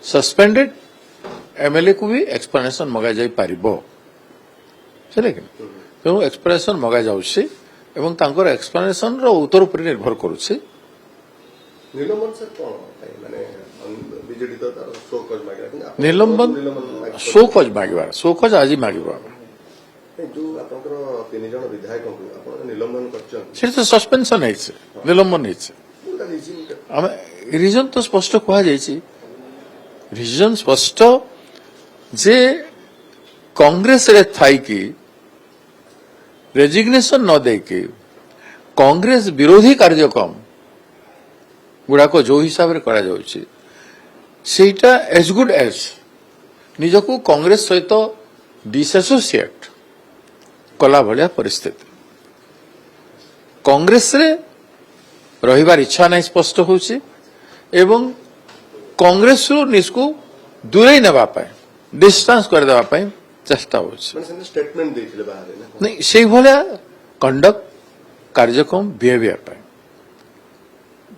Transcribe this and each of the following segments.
Suspended MLA को भी explanation मगा जाई पारिबो चले कि तेणु एक्सप्लेनेशन मगा जाउछि एवं तांकर एक्सप्लेनेशन रो उत्तर पर निर्भर करूछि निलंबन सर कोन माने बीजेडी तो तार शो कज मागिला निलंबन शोकज आज मागिबा जो आपनकर तीन जण विधायक को आपन निलंबन करछन से तो सस्पेंशन है निलंबन है आम रिजन तो स्पष्ट कहा जाइछि रिजन स्पष्ट जे कांग्रेस रे थाई की रेजिग्नेशन न दे के कांग्रेस विरोधी कार्यक्रम गुड़ा को जो हिसाब रे करा जाउछि सेटा एज गुड एज निजको कांग्रेस सहित डिसएसोसिएट कला भलिया परिस्थिति कांग्रेस रे रहिबार इच्छा नहीं स्पष्ट होछि एवं कांग्रेस रो निस्को दूरे नेबा पाए डिस्टेंस कर देबा पाए चेष्टा होछि माने स्टेटमेंट देथिले बाहर ना नहीं सेही भलिया कंडक्ट कार्यक्रम बिहेवियर पाए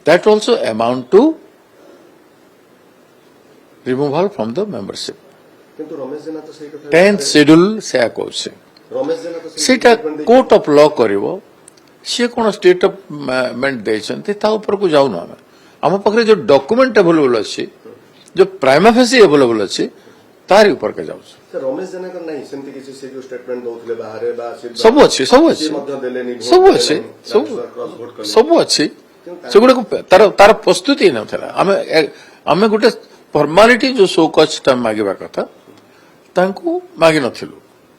that also amount to removal from the membership किंतु रमेश जेना तो सही कथा 10th शेड्यूल से आकोसे रमेश जेना तो सेटा कोर्ट ऑफ लॉ करिवो से कोन स्टेटमेंट देछन्ते ता ऊपर को जाउ ना हम पकरे जो डॉक्यूमेंट अवेलेबल अछि जो प्राइमा फेसी अवेलेबल अछि तारी ऊपर के जाउ सर रमेश जेना कर नहीं सेमति किसी से जो स्टेटमेंट दोथले बाहर बा सब अछि मध्य देलेनी सब अछि सेगुडा को तार प्रस्तुति न थला हमें गोटे फॉर्मालिटी जो शो कच टाइम मागिबा कथा तांको मागी नथिलु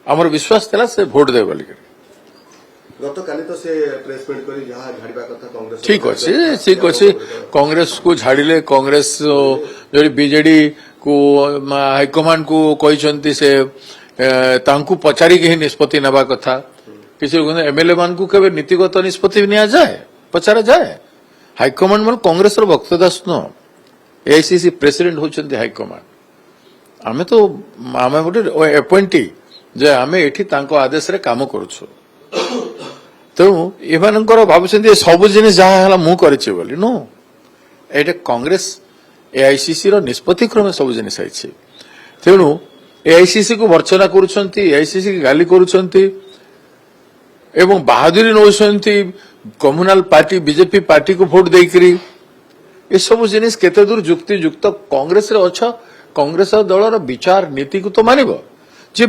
हमर विश्वास थला से वोट दे बोली गत काली तो से प्रेस मीट करी जहां झाड़ीबा कथा कांग्रेस ठीक अछि कांग्रेस को झाड़ीले कांग्रेस जो बीजेडी को हाईकमांड को कहिसंती से तांको पचारी के निष्पत्ति नबा कथा किसी एमएलए मान को केबे नीतिगत निष्पत्ति निया जाए पचारा जाए हाईकमांड मन कांग्रेस रो भक्तदास न एआईसीसी प्रेसिडेंट होचंती हाईकमांड आमे तो आमे गोटे अपॉइंटी जे आमे एठी तांको आदेश रे काम करूछु तेणु एमानंकर भाबुछंती सब जिनिस जहा हला मु करिछि बोली नो एटे कांग्रेस एआईसीसी रो निष्पत्ति क्रमे सब जिनिस आइछि तेणु एआईसीसी को भर्चना करूछंती एआईसीसी की गाली करूछंती एवं बहादुरी नौछंती कम्युनाल पार्टी बीजेपी पार्टी को वोट देकरी ये सब जिनिस केते दूर युक्ति युक्त कांग्रेस रे अच्छा कांग्रेस दलर विचार नीति को तो मानिबो जे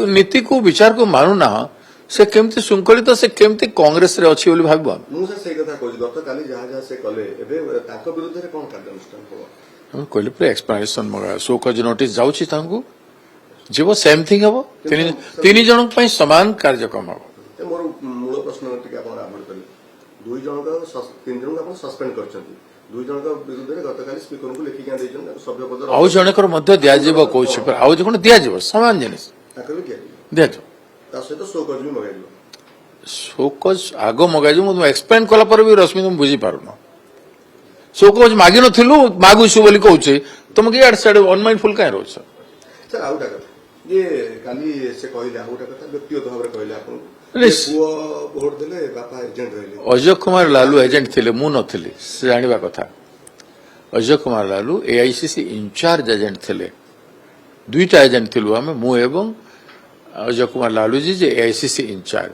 नीति को विचार को मानु ना से केमती शृंखलित से केमती कांग्रेस रे अछि बोली भाबो मु से सेही कथा कहै गत काली जहा से कले एबे ताको विरुद्ध रे कोन कार्यानुष्ठान हो हम कहले प्रे एक्सप्लेनेशन मगा सो कज नोटिस जाउछि तांको जेबो सेम थिंग हबो तीन जन पई समान कार्यक्रम हबो मोर मूल प्रश्न टिके आपण आबड़ करी दुई जन का तीन जन का आपण सस्पेंड करछंती दुई जन का विरुद्ध रे गत काली स्पीकर को लेखि क्या दैछन सभ्य पद आउ जनकर मध्य दिया जेबो कोछि पर आउ जखन दिया जेबो समान जिनिस ताको भी दिया जो ता सहित शो कज भी मगाइलो शोकज आगो मगाजु मु एक्सप्लेन कला पर भी रश्मि तुम बुझी पारुनो शोकज मागी नथिलु मागुछु बोली कहउछे तुम के यार साइड अनमाइंडफुल काहे रहछ सर आउटा कथा ये काली से कहले आउटा कथा व्यक्तिगत भाव रे कहले आपण पुओ वोट देले बापा एजेंट रहले अजय कुमार लालू एजेंट थिले मु नथिली से जानिबा कथा Ajay Kumar Lallu AICC incharge agent थिले दुईटा एजेंट थिलु हम मु एवं अजय कुमार लालू जी जे एआईसीसी इंचार्ज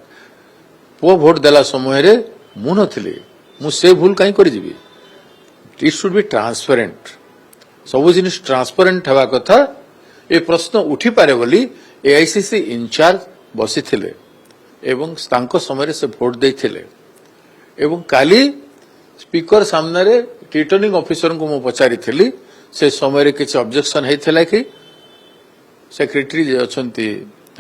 पो वोट देला समय रे मु नथिली मु से भूल काई करि जिबी इट शुड बी ट्रांसपेरेंट सब जिनिस ट्रांसपेरेंट हेबा कथा ए प्रश्न उठी पारे बोली एआईसीसी इंचार्ज बसी थिले एवं तांको समय रे से वोट देथिले एवं काली स्पीकर सामने रे रिटर्निंग ऑफिसर को मु पचारी थिली से समय रे किछ ऑब्जेक्शन हेथिला कि सेक्रेटरी जे अछंती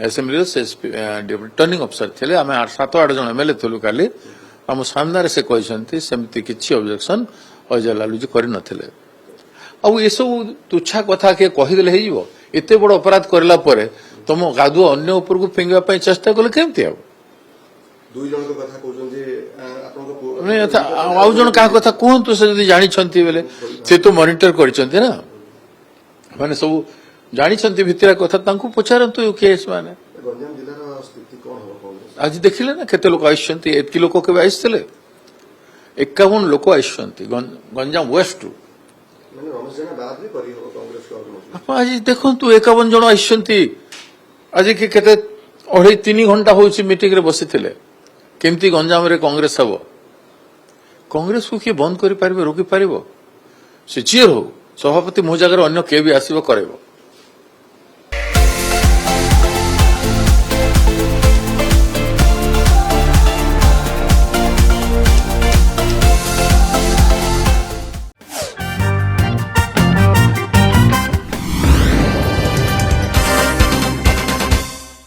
असेंबली से रिटर्निंग ऑफिसर थिले आमे 7-8 जन एमएलए थलु काली हम सामने रे से कहिसंती सेमति किछि ऑब्जेक्शन अजय लालू जी करि नथिले आ ये सब तुच्छा कथा के कहि देले हेजिवो एते बड़ अपराध करला परे तुम गादु अन्य ऊपर को फेंगवा पई चेष्टा कले केमति आबो दुई जन के कथा कहउछन जे आपन को नहीं था आउ जन का कथा कहंतु से जदी जानि छंती बेले से तो मॉनिटर करिसंती ना माने सब जानि छंती भितरा कथा तांको पचारंतु केस माने गंजाम जिल्ला रा स्थिति कोन हो कांग्रेस आज देखिले ना केते लोक आइसंती एतकी लोक के आइसले 51 लोक आइसंती गंजाम वेस्ट माने रमेश जेना बात भी करी हो कांग्रेस ପରିଷ୍କାର କରୁଛନ୍ତି। ଆପଣ ଆଜି ଦେଖନ୍ତୁ 51 ଜଣ ଆସିଛନ୍ତି ଆଜି କି କେତେ 2.5-3 ଘଣ୍ଟା ହଉଛି ମିଟିଂରେ ବସିଥିଲେ କେମିତି ଗଞ୍ଜାମରେ କଂଗ୍ରେସ ହବ କଂଗ୍ରେସକୁ କିଏ ବନ୍ଦ କରିପାରିବ ରୋକିପାରିବ ସେ ଯିଏ ହଉ ସଭାପତି ମୋ ଜାଗାରେ ଅନ୍ୟ କିଏ ବି ଆସିବ କରେଇବ